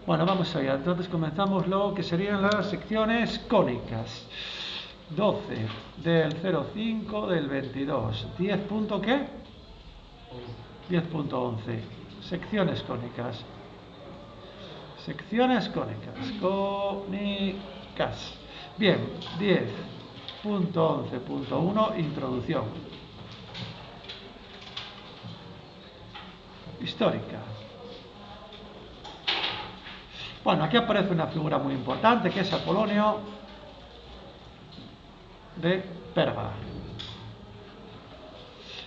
Bueno, vamos allá. Entonces comenzamos lo que serían las secciones cónicas. 12 del 05 del 22. 10 punto ¿qué? 10.11. Secciones cónicas. Secciones cónicas. Cónicas. Bien, 10.11.1. Introducción. Histórica. Bueno, aquí aparece una figura muy importante que es Apolonio de Perga.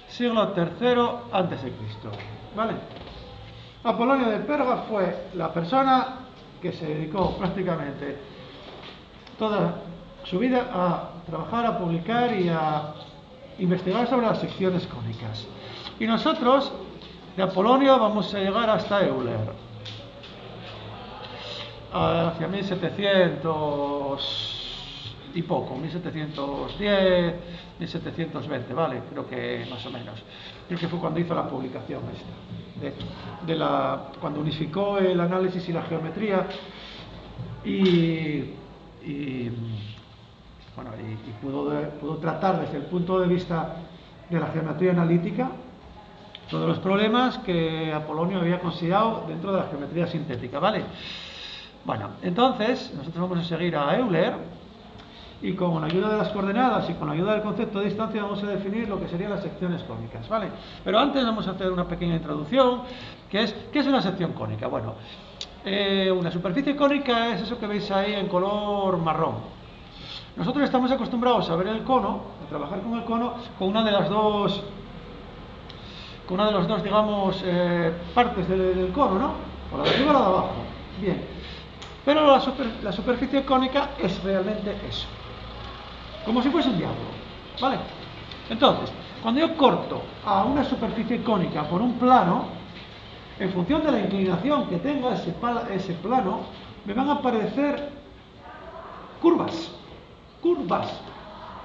Siglo III a.C. ¿Vale? Apolonio de Perga fue la persona que se dedicó prácticamente toda su vida a trabajar, a publicar y a investigar sobre las secciones cónicas. Y nosotros, de Apolonio, vamos a llegar hasta Euler. Hacia 1700 y poco, 1710, 1720, ¿vale? Creo que más o menos. Creo que fue cuando hizo la publicación esta, cuando unificó el análisis y la geometría y pudo tratar desde el punto de vista de la geometría analítica todos los problemas que Apolonio había considerado dentro de la geometría sintética, ¿vale? Bueno, entonces nosotros vamos a seguir a Euler y con la ayuda de las coordenadas y con la ayuda del concepto de distancia vamos a definir lo que serían las secciones cónicas, ¿vale? Pero antes vamos a hacer una pequeña introducción, ¿qué es una sección cónica? Bueno, una superficie cónica es eso que veis ahí en color marrón. Nosotros estamos acostumbrados a ver el cono, a trabajar con el cono, con una de las dos, digamos, partes del cono, ¿no? O la de arriba o la de abajo. Bien. Pero la superficie cónica es realmente eso. Como si fuese un diálogo, ¿vale? Entonces, cuando yo corto a una superficie cónica por un plano, en función de la inclinación que tenga ese plano, me van a aparecer curvas,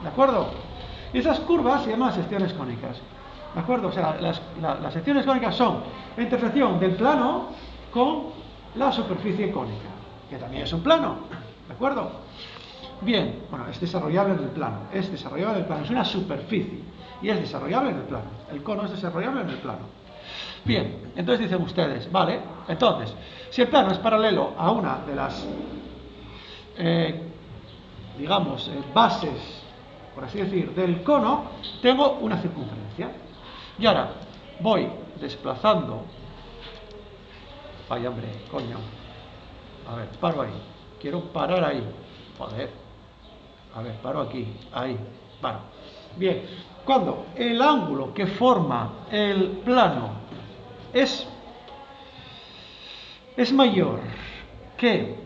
¿de acuerdo? Y esas curvas se llaman secciones cónicas, ¿de acuerdo? O sea, las secciones cónicas son la intersección del plano con la superficie cónica, que también es un plano, ¿de acuerdo? Bien, bueno, es desarrollable en el plano, es una superficie y es desarrollable en el plano. El cono es desarrollable en el plano. Bien, entonces dicen ustedes, vale, entonces, si el plano es paralelo a una de las, digamos, bases, por así decir, del cono, tengo una circunferencia. Y ahora voy desplazando. Vaya hombre, coño. A ver, paro ahí. Quiero parar ahí. Joder. A ver, paro aquí. Ahí. Paro. Bien. Cuando el ángulo que forma el plano es mayor que...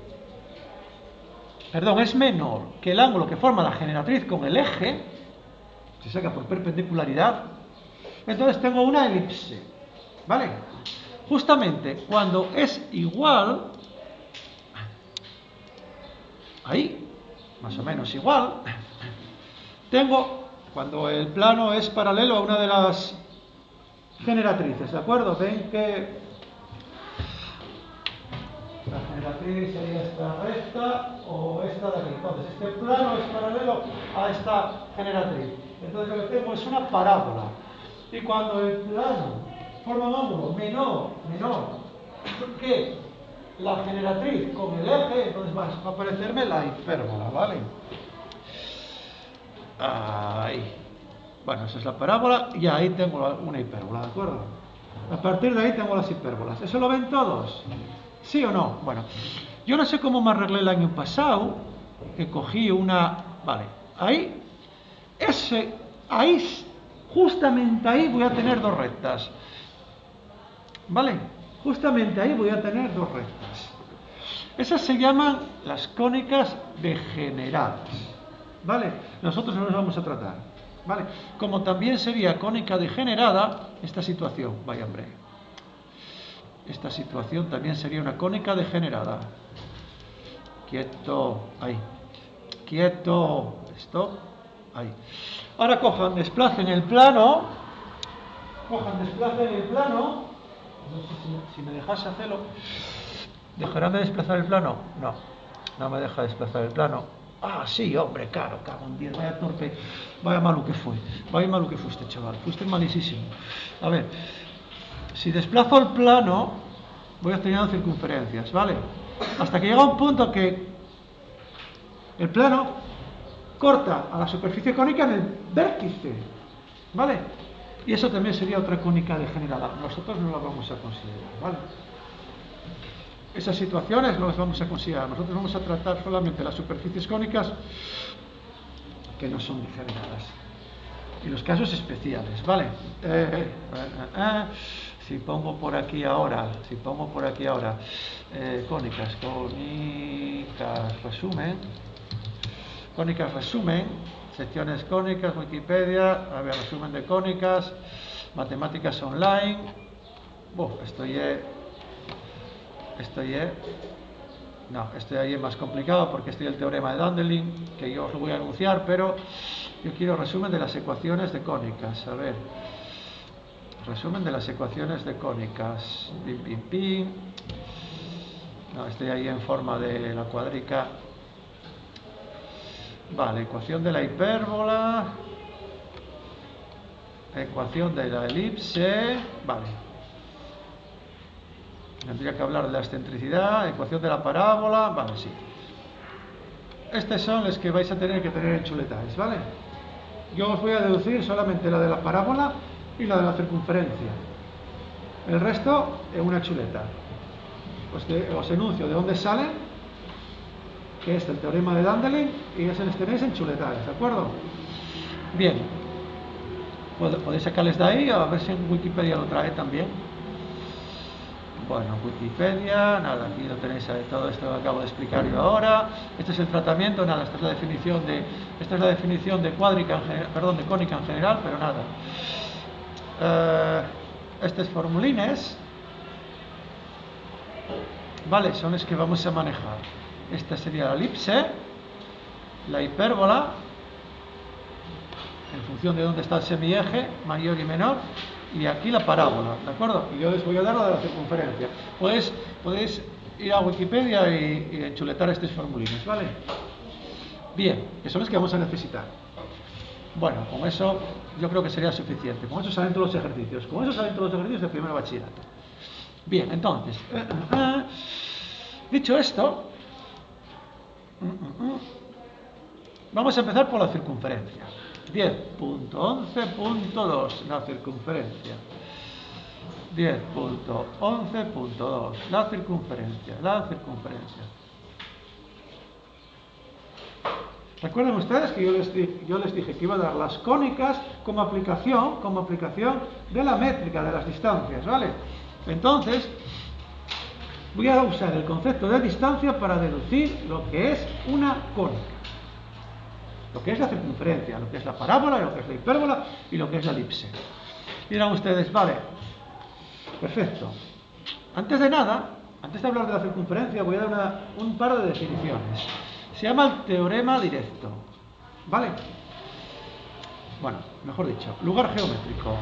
Perdón, es menor que el ángulo que forma la generatriz con el eje, se saca por perpendicularidad, entonces tengo una elipse. ¿Vale? Justamente cuando es igual... Ahí, más o menos igual, tengo, cuando el plano es paralelo a una de las generatrices, ¿de acuerdo? Ven que la generatriz sería esta recta o esta de aquí. Entonces, este plano es paralelo a esta generatriz. Entonces, lo que tengo es una parábola. Y cuando el plano forma un ángulo menor que la generatriz con el eje, entonces va a aparecerme la hipérbola, ¿vale? Ahí. Bueno, esa es la parábola y ahí tengo una hipérbola, ¿de acuerdo? A partir de ahí tengo las hipérbolas. ¿Eso lo ven todos? ¿Sí o no? Bueno, yo no sé cómo me arreglé el año pasado, que cogí una... Vale, ahí, justamente ahí voy a tener dos rectas. ¿Vale? Justamente ahí voy a tener dos rectas. Esas se llaman las cónicas degeneradas. ¿Vale? Nosotros no las vamos a tratar. ¿Vale? Como también sería cónica degenerada esta situación. Vaya hombre. Esta situación también sería una cónica degenerada. Quieto. Ahí. Quieto. Stop. Ahí. Ahora desplacen el plano. Desplacen el plano. No sé si me dejase hacerlo. ¿Dejarán de desplazar el plano? No, no me deja desplazar el plano. Ah, sí, hombre, claro, cago en 10, vaya torpe, vaya malo que fue, vaya malo que fuiste, chaval, fuiste malísimo. A ver, si desplazo el plano, voy obteniendo circunferencias, ¿vale? Hasta que llega un punto que el plano corta a la superficie cónica en el vértice, ¿vale? Y eso también sería otra cónica degenerada. Nosotros no la vamos a considerar, ¿vale? Esas situaciones no las vamos a considerar. Nosotros vamos a tratar solamente las superficies cónicas que no son degeneradas. Y los casos especiales, ¿vale? Si pongo por aquí ahora, cónicas, resumen, secciones cónicas, Wikipedia, a ver, resumen de cónicas, matemáticas online. Esto ahí es más complicado porque estoy el teorema de Dandelin, que yo os lo voy a anunciar, pero yo quiero resumen de las ecuaciones de cónicas. A ver, resumen de las ecuaciones de cónicas. No, estoy ahí en forma de la cuadrica. Vale, ecuación de la hipérbola, ecuación de la elipse, vale. Tendría que hablar de la excentricidad, ecuación de la parábola, vale, sí. Estas son las que vais a tener que tener en chuletas, ¿vale? Yo os voy a deducir solamente la de la parábola y la de la circunferencia. El resto es una chuleta. Os enuncio de dónde salen, que es el teorema de Dandelin, y ya se les tenéis en chuletas, ¿de acuerdo? Bien. Podéis sacarles de ahí, a ver si en Wikipedia lo trae también. Bueno, Wikipedia, nada, aquí lo tenéis ahí, todo esto que acabo de explicar yo ahora. Este es el tratamiento, nada, esta es la definición de cuádrica, de cónica en general, pero nada. Estos formulines, vale, son los que vamos a manejar. Esta sería la elipse, la hipérbola, en función de dónde está el semieje, mayor y menor, y aquí la parábola, ¿de acuerdo? Y yo les voy a dar la de la circunferencia. Podéis ir a Wikipedia y enchuletar estos formulines, ¿vale? Bien, que son los que vamos a necesitar. Bueno, con eso yo creo que sería suficiente. Con eso salen todos los ejercicios. Con eso salen todos los ejercicios del primer bachillerato. Bien, entonces, dicho esto, vamos a empezar por la circunferencia. 10.11.2, la circunferencia. 10.11.2, la circunferencia. Recuerden ustedes que yo les dije que iba a dar las cónicas como aplicación de la métrica de las distancias, ¿vale? Entonces, voy a usar el concepto de distancia para deducir lo que es una cónica. Lo que es la circunferencia, lo que es la parábola, lo que es la hipérbola y lo que es la elipse. Dirán ustedes, vale, perfecto. Antes de hablar de la circunferencia, voy a dar un par de definiciones. Se llama el teorema directo, ¿vale? Bueno, mejor dicho, lugar geométrico.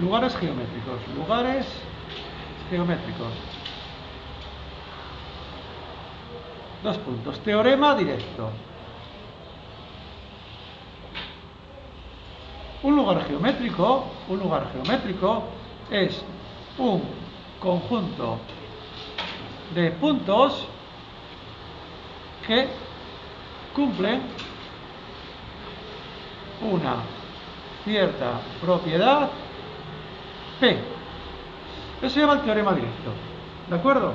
Lugares geométricos. Dos puntos. Teorema directo. Un lugar geométrico es un conjunto de puntos que cumplen una cierta propiedad P. Eso se llama el teorema directo, ¿de acuerdo?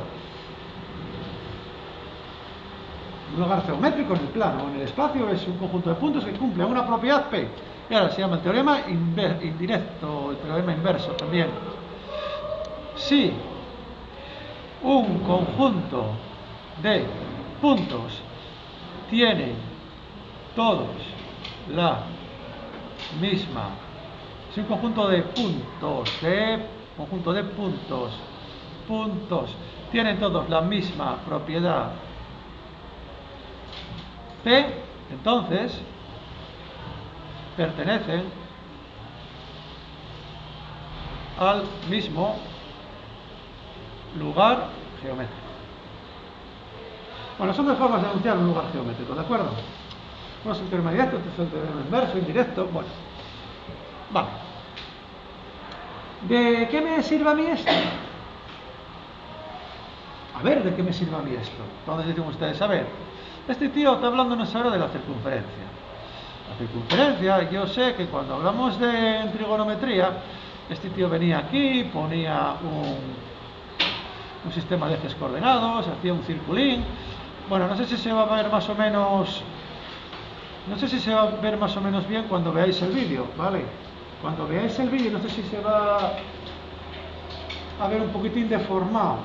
Un lugar geométrico en el plano o en el espacio es un conjunto de puntos que cumplen una propiedad P. Y ahora se llama el teorema indirecto, el teorema inverso también. Si un conjunto de puntos tiene todos la misma, si un conjunto de puntos tienen todos la misma propiedad P, entonces pertenecen al mismo lugar geométrico. Bueno, son dos formas de enunciar un lugar geométrico, ¿de acuerdo? Uno es el teorema directo, otro es el teorema inverso, indirecto. Bueno, vale. ¿De qué me sirve a mí esto? A ver, ¿de qué me sirve a mí esto? Entonces dicen ustedes, a ver, este tío está hablándonos ahora de la circunferencia. La circunferencia, yo sé que cuando hablamos de trigonometría, este tío venía aquí, ponía un sistema de ejes coordenados, hacía un circulín. Bueno, no sé si se va a ver más o menos... No sé si se va a ver más o menos bien cuando veáis el vídeo, ¿vale? Cuando veáis el vídeo, no sé si se va a ver un poquitín deformado,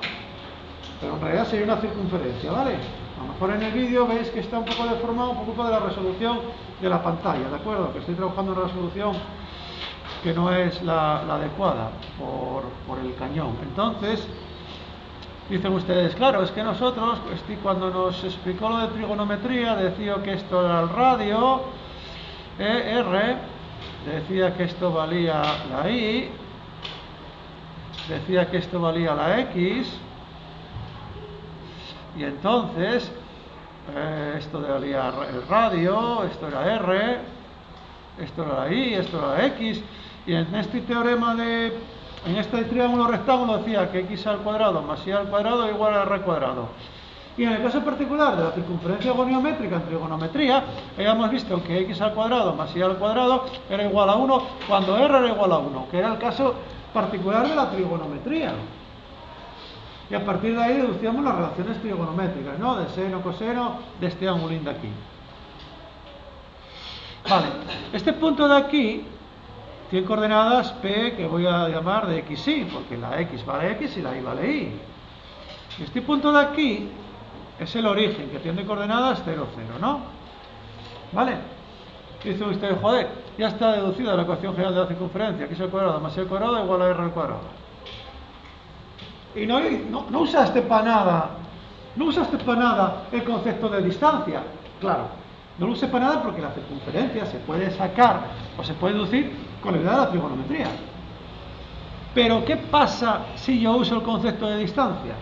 pero en realidad sería una circunferencia, ¿vale? A lo mejor en el vídeo veis que está un poco deformado, un poco de la resolución de la pantalla, ¿de acuerdo? Que estoy trabajando en una resolución que no es la adecuada por el cañón. Entonces, dicen ustedes, claro, es que nosotros, cuando nos explicó lo de trigonometría, decía que esto era el radio, R, decía que esto valía la Y, decía que esto valía la X, y entonces esto valía el radio, esto era R, esto era la Y, esto era la X, y en este teorema en este triángulo rectángulo decía que x al cuadrado más y al cuadrado igual a r cuadrado. Y en el caso particular de la circunferencia goniométrica en trigonometría, habíamos visto que x al cuadrado más y al cuadrado era igual a 1 cuando r era igual a 1, que era el caso particular de la trigonometría. Y a partir de ahí deducíamos las relaciones trigonométricas, ¿no? De seno, coseno, de este angulín de aquí. Vale, este punto de aquí tiene coordenadas P que voy a llamar de x, y, porque la x vale x y la y vale y. Este punto de aquí es el origen, que tiene coordenadas 0, 0, ¿no? ¿Vale? Dicen ustedes, joder, ya está deducida la ecuación general de la circunferencia, x al cuadrado más y al cuadrado igual a r al cuadrado. Y no usaste para nada, el concepto de distancia. Claro, no lo usé para nada porque la circunferencia se puede sacar o se puede deducir con la ayuda de la trigonometría. Pero, ¿qué pasa si yo uso el concepto de distancia?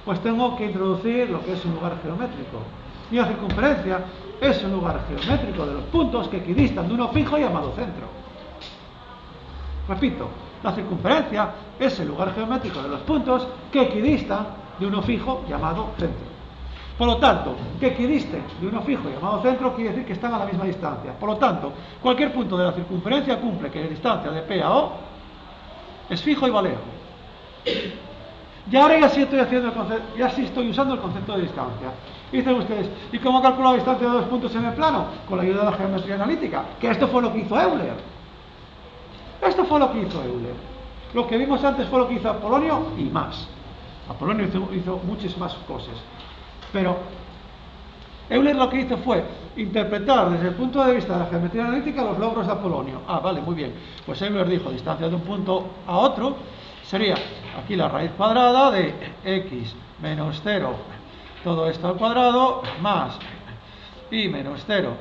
Pues tengo que introducir lo que es un lugar geométrico. Y la circunferencia es un lugar geométrico de los puntos que equidistan de uno fijo llamado centro. Repito, la circunferencia es el lugar geométrico de los puntos que equidistan de uno fijo llamado centro. Por lo tanto, que equidisten de uno fijo llamado centro quiere decir que están a la misma distancia. Por lo tanto, cualquier punto de la circunferencia cumple que la distancia de P a O es fijo y valeo. Y ahora ya sí estoy usando el concepto de distancia. Y dicen ustedes, ¿y cómo calculo la distancia de dos puntos en el plano? Con la ayuda de la geometría analítica. Que esto fue lo que hizo Euler. Lo que vimos antes fue lo que hizo Apolonio y más. Apolonio hizo muchas más cosas. Pero Euler lo que hizo fue interpretar desde el punto de vista de la geometría analítica los logros de Apolonio. Ah, vale, muy bien. Pues Euler dijo, distancia de un punto a otro sería aquí la raíz cuadrada de x menos 0, todo esto al cuadrado, más y menos 0,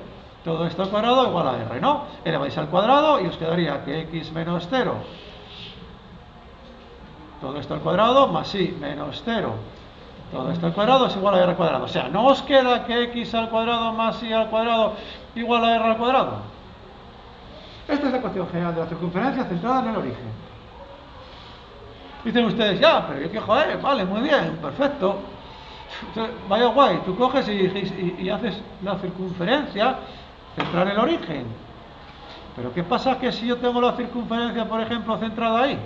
todo esto al cuadrado igual a r, ¿no? Eleváis al cuadrado y os quedaría que x menos 0, todo esto al cuadrado, más y menos 0, todo esto al cuadrado es igual a r cuadrado. O sea, ¿no os queda que x al cuadrado más y al cuadrado igual a r al cuadrado? Esta es la ecuación general de la circunferencia centrada en el origen. Dicen ustedes, ya, pero yo que joder, vale, muy bien, perfecto. Vaya guay, tú coges y haces la circunferencia centrada en el origen. Pero ¿qué pasa que si yo tengo la circunferencia, por ejemplo, centrada ahí?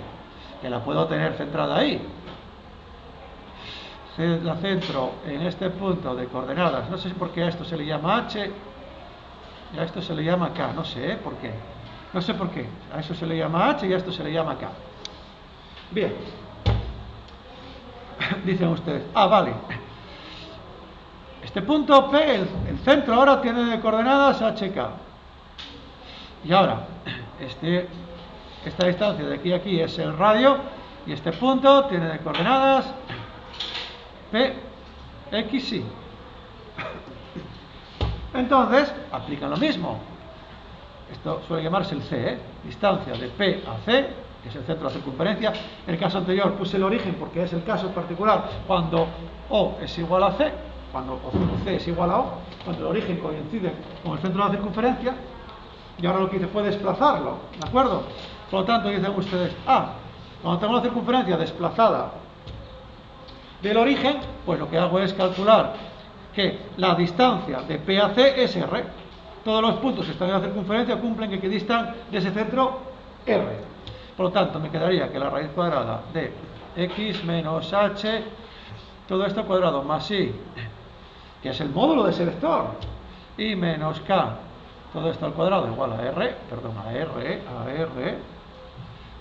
Que la puedo tener centrada ahí. La centro en este punto de coordenadas, no sé por qué a esto se le llama H y a esto se le llama K, no sé por qué. No sé por qué, a eso se le llama H y a esto se le llama K. Bien, dicen ustedes, vale, este punto P, el centro ahora tiene de coordenadas HK. Y ahora, esta distancia de aquí a aquí es el radio y este punto tiene de coordenadas P, X, Y. Entonces, aplican lo mismo. Esto suele llamarse el C, distancia de P a C que es el centro de la circunferencia. En el caso anterior puse el origen porque es el caso particular cuando O es igual a C, cuando C es igual a O, cuando el origen coincide con el centro de la circunferencia. Y ahora lo que hice fue desplazarlo, ¿de acuerdo? Por lo tanto, dicen ustedes, cuando tengo la circunferencia desplazada del origen, pues lo que hago es calcular que la distancia de P a C es R. Todos los puntos que están en la circunferencia cumplen que distan de ese centro R. Por lo tanto, me quedaría que la raíz cuadrada de x menos h, todo esto al cuadrado, más i, que es el módulo de ese vector, y menos k, todo esto al cuadrado, igual a r,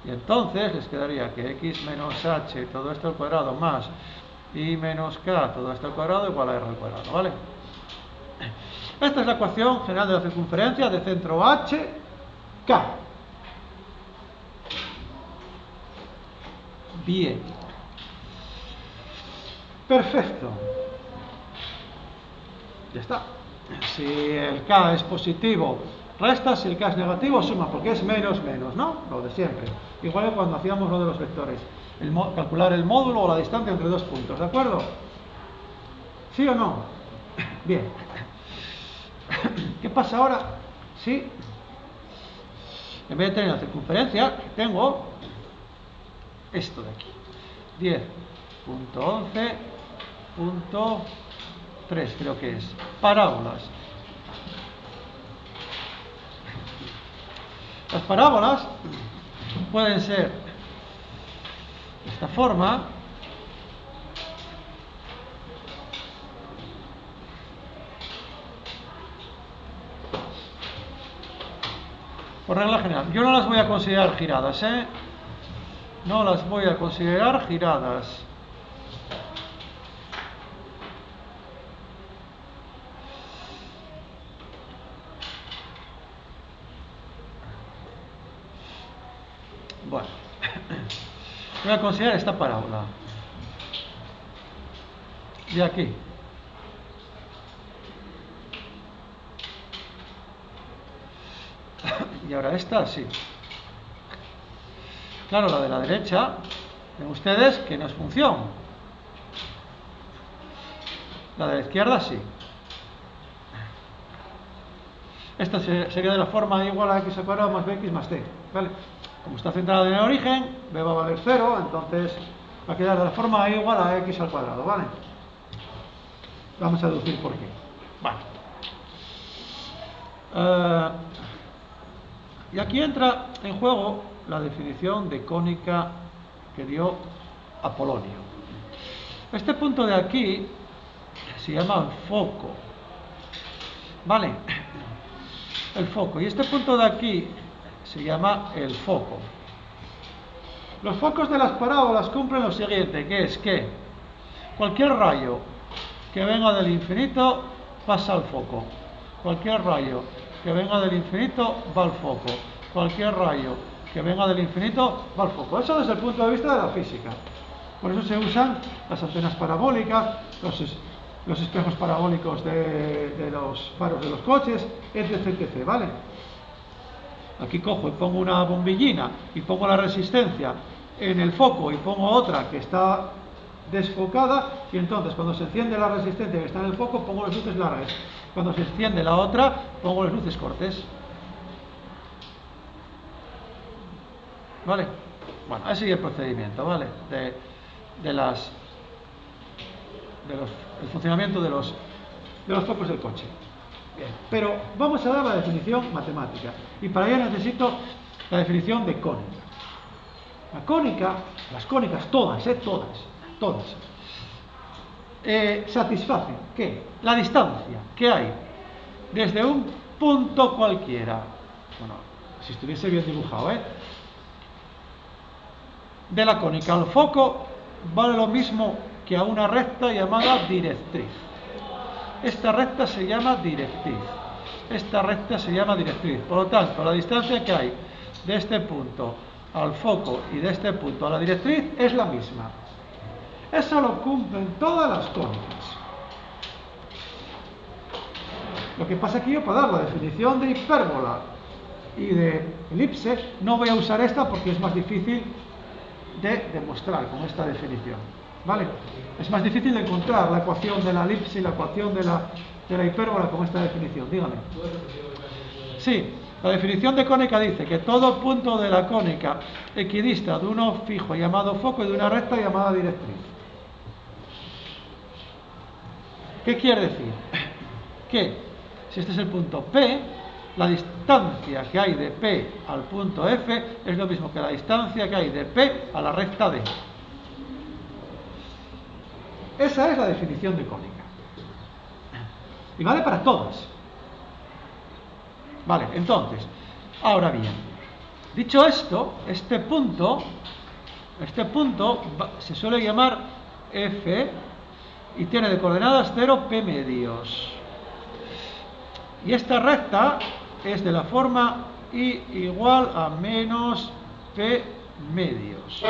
y entonces les quedaría que x menos h, todo esto al cuadrado, más i menos k, todo esto al cuadrado, igual a r al cuadrado, ¿vale? Esta es la ecuación general de la circunferencia de centro h, k. Bien. Perfecto. Ya está. Si el k es positivo, resta, si el k es negativo, suma, porque es menos, ¿no? Lo de siempre. Igual que cuando hacíamos lo de los vectores. Calcular el módulo o la distancia entre dos puntos, ¿de acuerdo? ¿Sí o no? Bien. ¿Qué pasa ahora si en vez de tener la circunferencia, tengo esto de aquí? 10.11.3 creo que es. Parábolas. Las parábolas pueden ser de esta forma. Por regla general. Yo no las voy a considerar giradas, No las voy a considerar giradas. Bueno, voy a considerar esta parábola. De aquí. Y ahora esta, sí. Claro, la de la derecha, ven ustedes que no es función. La de la izquierda, sí. Esta sería de la forma igual a x al cuadrado más bx más c, ¿vale? Como está centrada en el origen, b va a valer 0, entonces va a quedar de la forma igual a x al cuadrado, ¿vale? Vamos a deducir por qué. Vale. Y aquí entra en juego la definición de cónica que dio Apolonio. Este punto de aquí se llama foco, ¿vale? El foco. Y este punto de aquí se llama el foco. Los focos de las parábolas cumplen lo siguiente, que es que cualquier rayo que venga del infinito pasa al foco. Cualquier rayo que venga del infinito va al foco. Cualquier rayo que venga del infinito va al foco. Eso desde el punto de vista de la física. Por eso se usan las antenas parabólicas, los espejos parabólicos de los faros de los coches, etc., ¿vale? Aquí cojo y pongo una bombillina y pongo la resistencia en el foco y pongo otra que está desfocada, y entonces cuando se enciende la resistencia que está en el foco pongo las luces largas, cuando se enciende la otra pongo las luces cortes, ¿vale? Bueno, así es el procedimiento, ¿vale? El funcionamiento de los focos del coche. Bien, pero vamos a dar la definición matemática, y para ello necesito la definición de cónica. La cónica, las cónicas todas, satisfacen ¿qué? La distancia que hay desde un punto cualquiera, bueno, si estuviese bien dibujado, de la cónica al foco vale lo mismo que a una recta llamada directriz. Esta recta se llama directriz. Esta recta se llama directriz. Por lo tanto, la distancia que hay de este punto al foco y de este punto a la directriz es la misma. Eso lo cumplen todas las cónicas. Lo que pasa aquí, yo para dar la definición de hipérbola y de elipse, no voy a usar esta porque es más difícil de demostrar con esta definición, ¿vale? Es más difícil de encontrar la ecuación de la elipse y la ecuación de la hipérbola con esta definición. Dígame. Sí, la definición de cónica dice que todo punto de la cónica equidista de uno fijo llamado foco y de una recta llamada directriz. ¿Qué quiere decir? Que si este es el punto P, la distancia que hay de P al punto F es lo mismo que la distancia que hay de P a la recta D. Esa es la definición de cónica. Y vale para todas. Vale, entonces, ahora bien, dicho esto, este punto se suele llamar F y tiene de coordenadas 0 P medios. Y esta recta es de la forma I igual a menos P medios.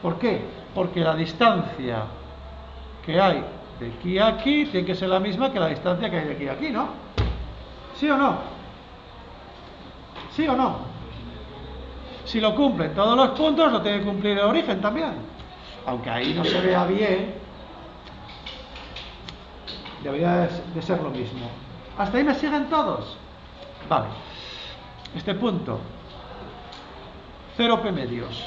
¿Por qué? Porque la distancia que hay de aquí a aquí tiene que ser la misma que la distancia que hay de aquí a aquí, ¿no? ¿Sí o no? ¿Sí o no? Si lo cumplen todos los puntos, lo tiene que cumplir el origen también. Aunque ahí no se vea bien, debería de ser lo mismo. ¿Hasta ahí me siguen todos? Vale. Este punto, 0 P medios.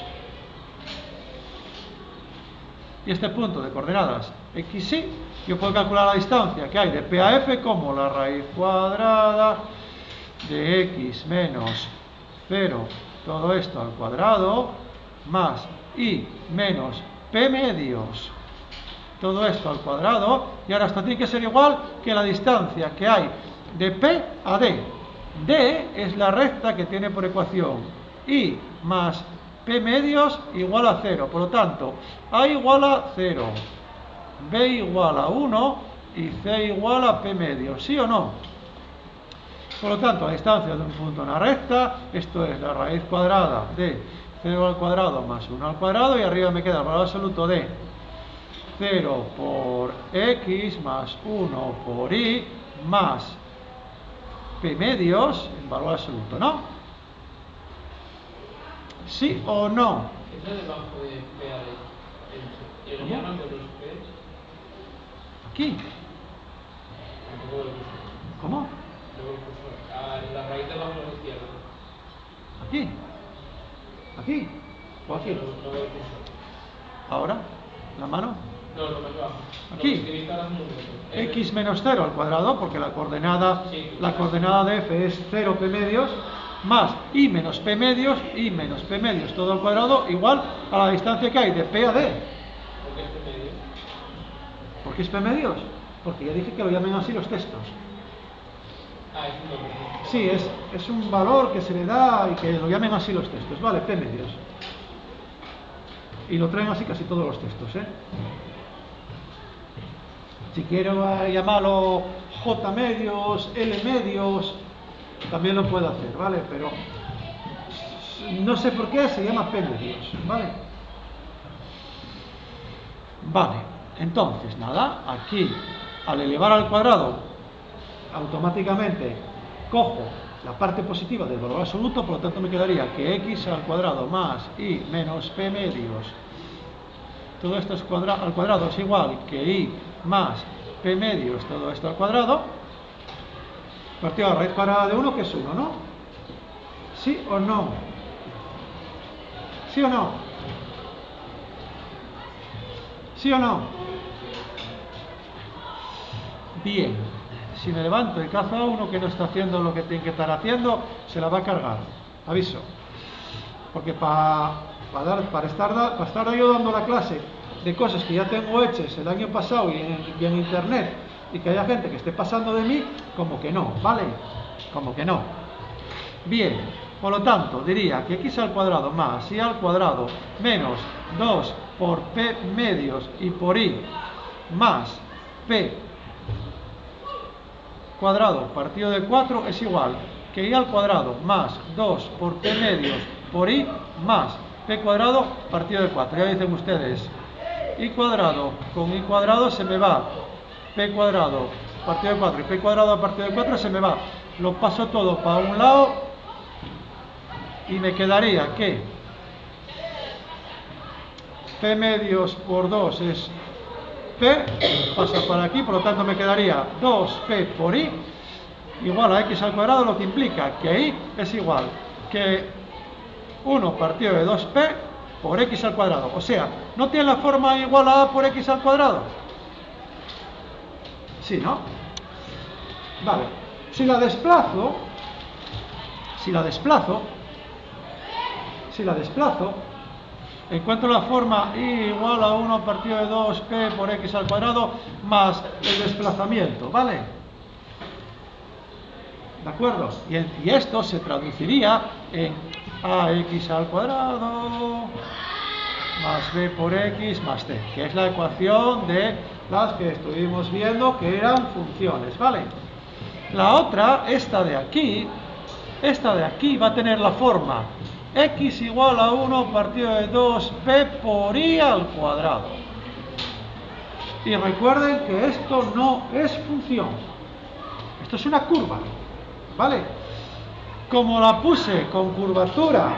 Y este punto de coordenadas x, y, yo puedo calcular la distancia que hay de P a F como la raíz cuadrada de x menos 0, todo esto al cuadrado, más y menos P medios, todo esto al cuadrado, y ahora esto tiene que ser igual que la distancia que hay de P a D. D es la recta que tiene por ecuación I más P medios igual a 0, por lo tanto, A igual a 0, B igual a 1 y C igual a P medios, ¿sí o no? Por lo tanto, la distancia de un punto a una recta, esto es la raíz cuadrada de 0 al cuadrado más 1 al cuadrado, y arriba me queda el valor absoluto de 0 por x más 1 por y más P medios, el valor absoluto, ¿no? ¿Sí o no? ¿Está debajo de P a D? ¿El diámetro de los P? Aquí. ¿Cómo? La raíz de abajo a la izquierda. Aquí. Aquí. ¿O aquí? No veo el cursor. Ahora, la mano. No, lo más abajo. Aquí. X menos 0 al cuadrado, porque la coordenada de F es 0 P medios, más y menos P medios, todo al cuadrado, igual a la distancia que hay de P a D. ¿Por qué es P medios? ¿Por qué es P medios? Porque ya dije que lo llamen así los textos. Ah, es un valor. Sí, es un valor que se le da y que lo llamen así los textos, ¿vale? P medios. Y lo traen así casi todos los textos, ¿eh? Si quiero llamarlo J medios, L medios, también lo puedo hacer, ¿vale? Pero no sé por qué se llama P medios, ¿vale? Vale, entonces, nada, aquí, al elevar al cuadrado, automáticamente cojo la parte positiva del valor absoluto, por lo tanto me quedaría que x al cuadrado más y menos P medios, todo esto es al cuadrado es igual que y más P medios, todo esto al cuadrado, partido a la raíz cuadrada de 1, que es 1, ¿no? ¿Sí o no? ¿Sí o no? ¿Sí o no? Bien, si me levanto y cazo a uno que no está haciendo lo que tiene que estar haciendo, se la va a cargar, aviso. Porque para estar yo dando la clase de cosas que ya tengo hechas el año pasado y en internet, y que haya gente que esté pasando de mí, como que no, ¿vale? Como que no. Bien, por lo tanto, diría que x al cuadrado más y al cuadrado menos 2 por P medios y por y más P cuadrado partido de 4 es igual que y al cuadrado más 2 por P medios por y más P cuadrado partido de 4. Ya dicen ustedes, y cuadrado con y cuadrado se me va, P cuadrado partido de 4 y P cuadrado partido de 4 se me va. lo paso todo para un lado y me quedaría que P medios por 2 es P, pasa para aquí, por lo tanto me quedaría 2P por I igual a X al cuadrado, lo que implica que I es igual que 1 partido de 2P por X al cuadrado. O sea, ¿no tiene la forma igual a A por X al cuadrado? Sí, ¿no? Vale. Si la desplazo, encuentro la forma I igual a 1 partido de 2P por X al cuadrado más el desplazamiento, ¿vale? ¿De acuerdo? Y esto se traduciría en AX al cuadrado más B por X más T, que es la ecuación de las que estuvimos viendo que eran funciones, ¿vale? La otra, esta de aquí va a tener la forma X igual a 1 partido de 2P por I al cuadrado. Y recuerden que esto no es función, esto es una curva, ¿vale? Como la puse con curvatura,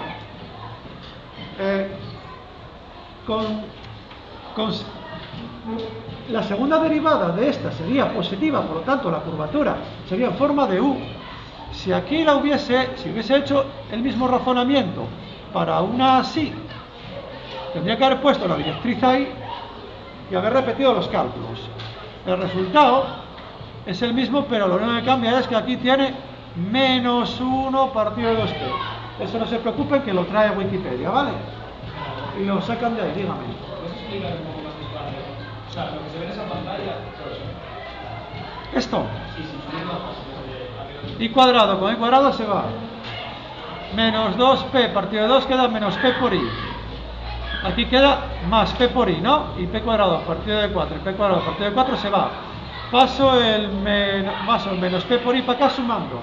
la segunda derivada de esta sería positiva, por lo tanto la curvatura sería en forma de U. Si aquí si hubiese hecho el mismo razonamiento para una así, tendría que haber puesto la directriz ahí y haber repetido los cálculos. El resultado es el mismo, pero lo único que cambia es que aquí tiene menos 1 partido de 2P. Eso no se preocupen, que lo trae Wikipedia, ¿vale? Y lo sacan de ahí, dígame. ¿Puedes explicar un poco más despacio? O sea, lo que se ve en esa pantalla, todo eso. Esto. Sí, subiendo I cuadrado con I cuadrado se va. Menos 2P partido de 2 queda menos P por I. Aquí queda más P por I, ¿no? Y P cuadrado partido de 4 y P cuadrado partido de 4 se va. Paso el menos P por I para acá sumando.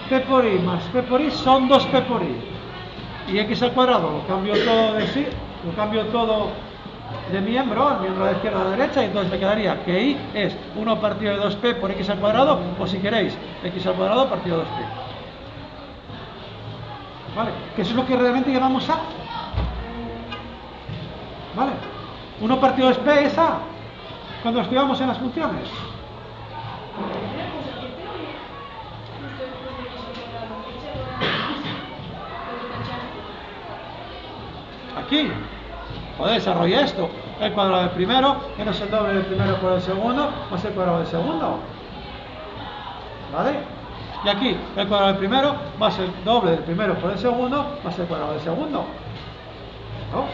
P por I más P por I son 2P por I. Y X al cuadrado lo cambio todo de sí, lo cambio todo de miembro, el miembro de izquierda a la derecha, y entonces me quedaría que I es 1 partido de 2P por X al cuadrado, o si queréis, X al cuadrado partido de 2P. ¿Vale? Que eso es lo que realmente llamamos A. ¿Vale? 1 partido de 2P es A, cuando estudiamos en las funciones. Aquí, joder, desarrolla esto. El cuadrado del primero menos el doble del primero por el segundo más el cuadrado del segundo. ¿Vale? Y aquí, el cuadrado del primero más el doble del primero por el segundo más el cuadrado del segundo. ¿No?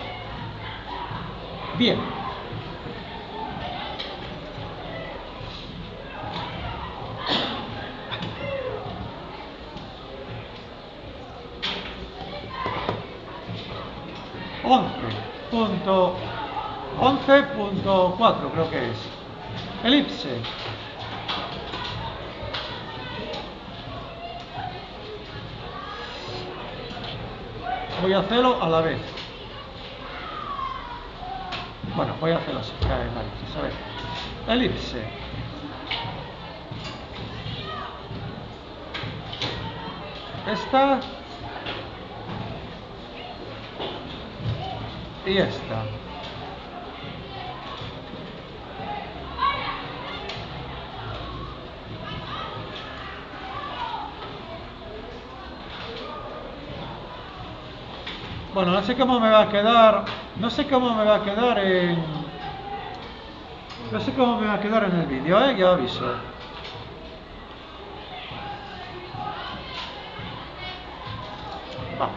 Bien. Punto 11.4 creo que es. Elipse. Voy a hacerlo a la vez. Bueno, voy a hacerlo así. A ver. Elipse. Esta y esta. Bueno, no sé cómo me va a quedar, no sé cómo me va a quedar en el vídeo, ya aviso. Va.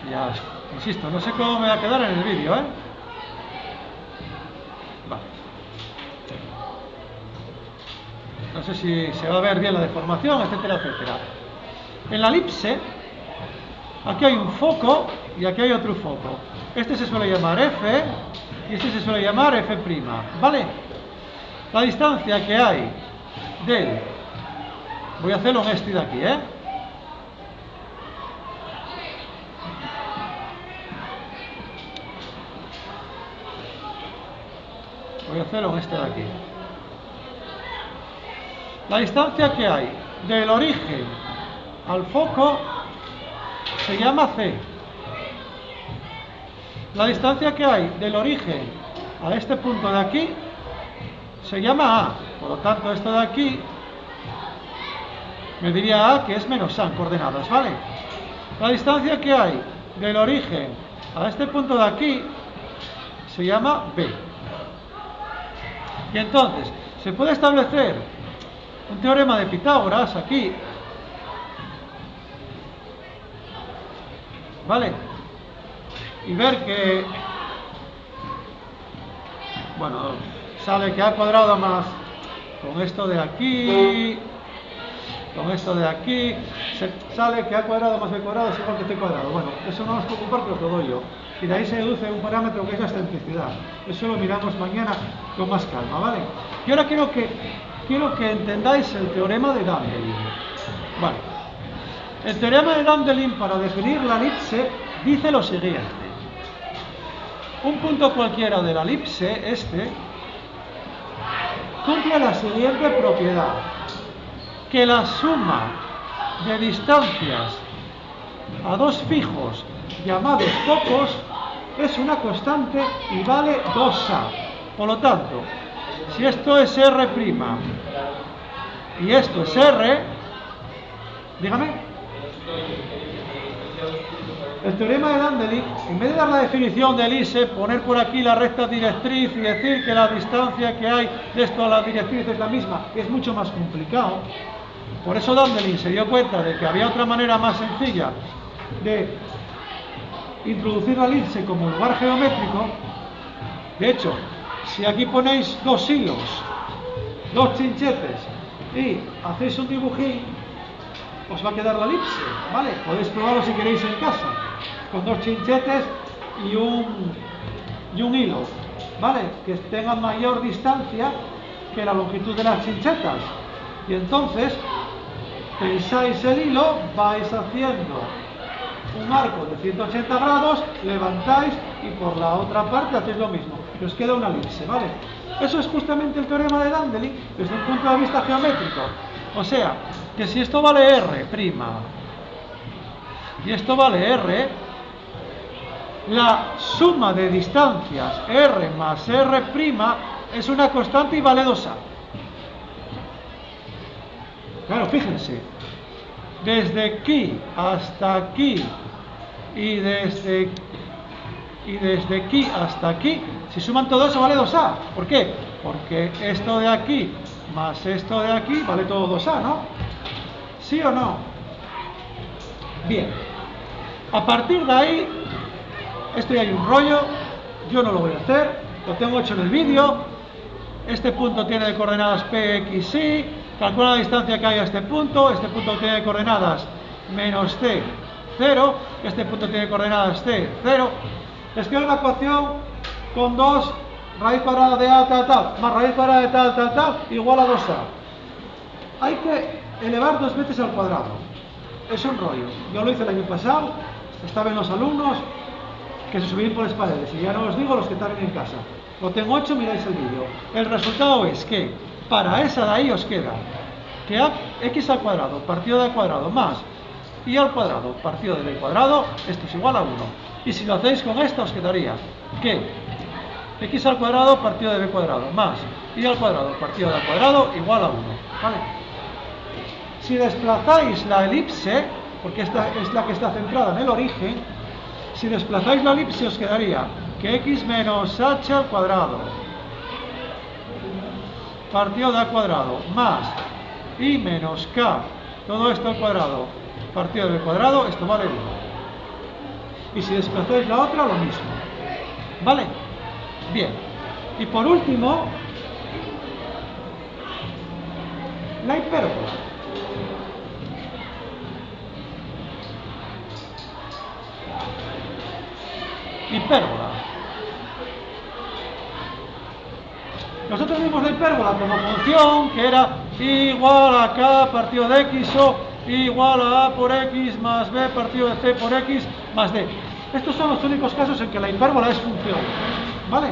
Ya, insisto, no sé cómo me va a quedar en el vídeo, Va. No sé si se va a ver bien la deformación, etcétera, etcétera. En la elipse, aquí hay un foco y aquí hay otro foco. Este se suele llamar F y este se suele llamar F', ¿vale? La distancia que hay del... Voy a hacerlo en este de aquí, Voy a hacerlo en este de aquí. La distancia que hay del origen al foco se llama C. La distancia que hay del origen a este punto de aquí se llama A. Por lo tanto, esto de aquí me diría A que es menos A en coordenadas, ¿vale? La distancia que hay del origen a este punto de aquí se llama B. Y entonces, se puede establecer un teorema de Pitágoras aquí, ¿vale? Y ver que, bueno, sale que A cuadrado más con esto de aquí, con esto de aquí, sale que A cuadrado más B cuadrado es igual que C cuadrado. Bueno, eso no nos preocupa porque os lo doy yo. Y de ahí se deduce un parámetro que es la excentricidad. Eso lo miramos mañana con más calma, ¿vale? Y ahora quiero que entendáis el teorema de Dandelin. Bueno, el teorema de Dandelin para definir la elipse dice lo siguiente. Un punto cualquiera de la elipse, cumple la siguiente propiedad. Que la suma de distancias a dos fijos llamados focos es una constante y vale 2A. Por lo tanto, si esto es R' y esto es R, dígame, el teorema de Dandelin, en vez de dar la definición del ISE, poner por aquí la recta directriz y decir que la distancia que hay de esto a la directriz es la misma, es mucho más complicado. Por eso Dandelin se dio cuenta de que había otra manera más sencilla de introducir la elipse como lugar geométrico. De hecho, si aquí ponéis dos hilos, dos chinchetes y hacéis un dibujín, os va a quedar la elipse, ¿vale? Podéis probarlo si queréis en casa, con dos chinchetes y un hilo, ¿vale? Que tengan mayor distancia que la longitud de las chinchetas. Y entonces, pensáis el hilo, vais haciendo un arco de 180 grados, levantáis y por la otra parte hacéis lo mismo. Y os queda una elipse, ¿vale? Eso es justamente el teorema de Dandelin desde un punto de vista geométrico. O sea, que si esto vale R' y esto vale R, la suma de distancias R más R' es una constante y vale 2A. Claro, fíjense, desde aquí hasta aquí y desde aquí hasta aquí, si suman todo eso vale 2A. ¿Por qué? Porque esto de aquí más esto de aquí vale todo 2A, ¿no? ¿Sí o no? Bien. A partir de ahí, esto ya hay un rollo, yo no lo voy a hacer, lo tengo hecho en el vídeo. Este punto tiene de coordenadas P, X, Y, calcula la distancia que hay a este punto tiene de coordenadas menos C, 0, este punto tiene coordenadas C, 0. Escribo una ecuación con 2 raíz cuadrada de A, tal, más raíz cuadrada de tal, igual a 2A. Hay que elevar 2 veces al cuadrado. Es un rollo. Yo lo hice el año pasado, estaban los alumnos que se subían por las paredes, y ya no os digo los que están en casa. Lo tengo hecho, miráis el vídeo. El resultado es que para esa de ahí os queda que x al cuadrado partido de a cuadrado más y al cuadrado partido de b cuadrado, esto es igual a 1. Y si lo hacéis con esto os quedaría que x al cuadrado partido de b cuadrado más y al cuadrado partido de a cuadrado igual a 1. ¿Vale? Si desplazáis la elipse, porque esta es la que está centrada en el origen, si desplazáis la elipse os quedaría que x menos h al cuadrado partido de a cuadrado más y menos k, todo esto al cuadrado partido de b cuadrado, esto vale 1. Y si desplazáis la otra, lo mismo. ¿Vale? Bien. Y por último, la hipérbola. Hipérbola. nosotros vimos la hipérbola como función que era igual a k partido de x o igual a por x más b partido de c por x más d. Estos son los únicos casos en que la hipérbola es función, ¿vale?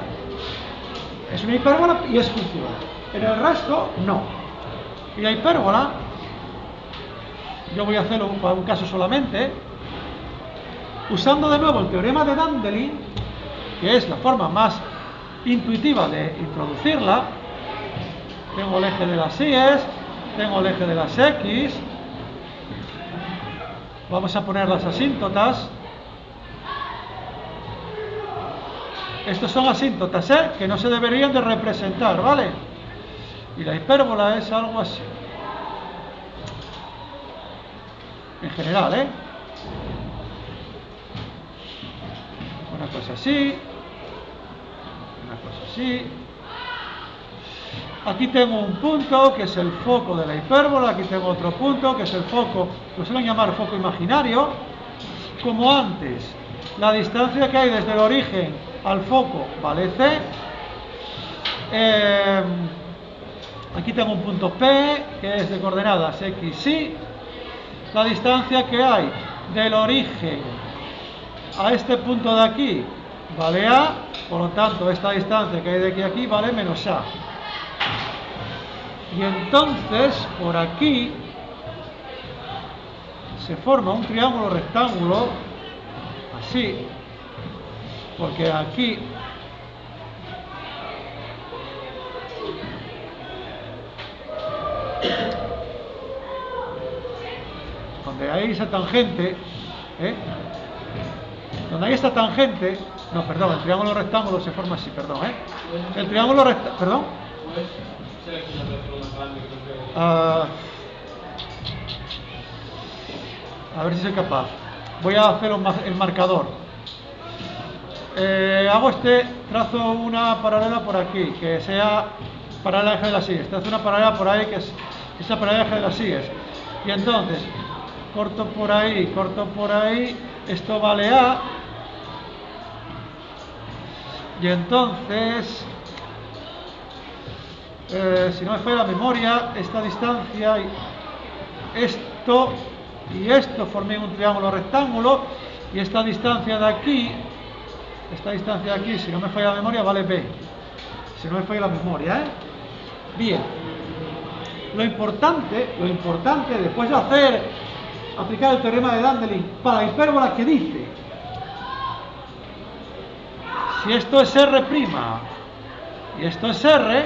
Es una hipérbola y es función. En el resto, no. Y la hipérbola, yo voy a hacerlo para un caso solamente, usando de nuevo el teorema de Dandelin, que es la forma más intuitiva de introducirla. Tengo el eje de las y's, tengo el eje de las x, vamos a poner las asíntotas. Estos son asíntotas, que no se deberían de representar, ¿vale? Y la hipérbola es algo así. En general, una cosa así, una cosa así. Aquí tengo un punto que es el foco de la hipérbola, aquí tengo otro punto que es el foco, lo suelen llamar foco imaginario. Como antes, la distancia que hay desde el origen al foco vale c. Aquí tengo un punto P que es de coordenadas x, y. La distancia que hay del origen a este punto de aquí vale a, por lo tanto esta distancia que hay de aquí a aquí vale menos a. Y entonces por aquí se forma un triángulo rectángulo así, porque aquí donde hay esa tangente, donde hay esta tangente, no, perdón, el triángulo rectángulo se forma así, perdón, el triángulo rectángulo, perdón, a ver si soy capaz, voy a hacer el marcador, trazo una paralela por aquí, que sea paralela al eje de las síes, trazo una paralela por ahí, que es esa paralela al eje de las síes, y entonces corto por ahí, esto vale a, y entonces, si no me falla la memoria, esta distancia, esto y esto forman un triángulo rectángulo, y esta distancia de aquí, si no me falla la memoria, vale b, si no me falla la memoria, Bien, lo importante, después de aplicar el teorema de Dandelin para la hipérbola, que dice, si esto es R' y esto es R,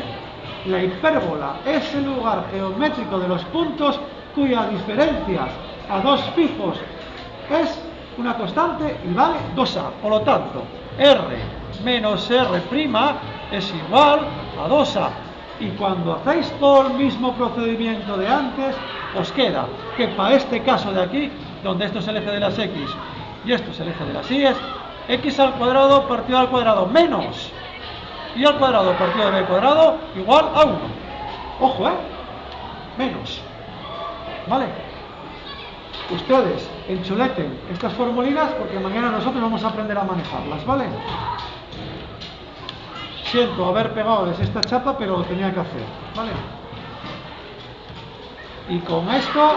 la hipérbola es el lugar geométrico de los puntos cuyas diferencias a dos fijos es una constante y vale 2a. Por lo tanto, R menos R' es igual a 2a. Y cuando hacéis todo el mismo procedimiento de antes, os queda que para este caso de aquí, donde esto es el eje de las x y esto es el eje de las y, es x al cuadrado partido al cuadrado menos y al cuadrado partido de b cuadrado igual a 1. Ojo, menos. ¿Vale? Ustedes enchuleten estas formulinas porque mañana nosotros vamos a aprender a manejarlas, ¿vale? Siento haber pegado esta chapa, pero lo tenía que hacer, ¿vale? Y con esto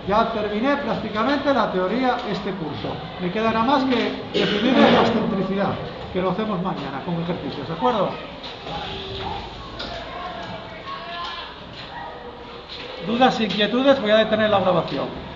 ya terminé prácticamente la teoría este curso. Me queda nada más que definir la excentricidad, que lo hacemos mañana con ejercicios, ¿de acuerdo? Dudas, inquietudes, voy a detener la grabación.